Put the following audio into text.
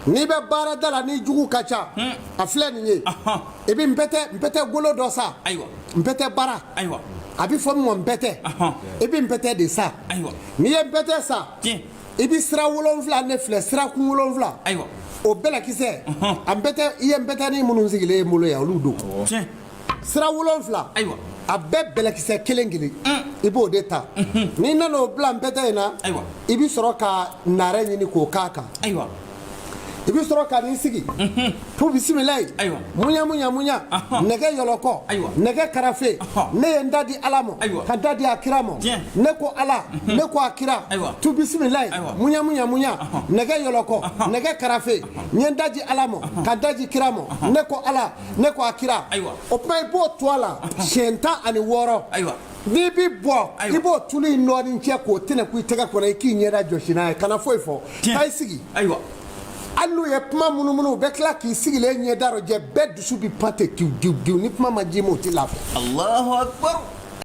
n'i bɛ baarada la ni jugu ka ca a filɛ nin ye i bɛ npɛtɛ golo dɔ sa npɛtɛ bara a bɛ fɔ min ma npɛtɛ i bɛ npɛtɛ de sa n'i ye npɛtɛ sa i bɛ sira 7 ne filɛ sirakun 7 o bɛlɛkisɛ a npɛtɛ i ye npɛtɛnin minnu sigilen bolo yan olu don sira 7 a bɛɛ bɛlɛkisɛ kelen i b'o de ta n'i nana o bila npɛtɛ in na i bɛ sɔrɔ ka naare ɲini k'o k'a kan i bɛ sɔrɔ ka n'i sigi to bisimilayi muɲa nɛgɛ yɔlɔkɔ nɛgɛ karafe ne ye n da di Ala ma ka da di a kira ma ne ko Ala ne ko a kira tu bisimilayi muɲa nɛgɛ yɔlɔkɔ nɛgɛ karafe n ye n da di Ala ma ka da di kira ma ne ko Ala ne ko a kira o tuma i b'o to a la siɲɛ 16 n'i bi bɔ i b'o tulu in nɔɔni cɛ k'o tɛnɛ ku i tɛgɛ kɔnɔ i k'i ɲɛda jɔsi n'a ye kana foyi fɔ taa i sigi hali n'u ye kuma munumunu u bɛ tila k'i sigilen ɲɛda rɔ jɛ bɛɛ dusu bi pan ten giw ni kuma ma ji ma o tɛ lafiya. Allahu akbar.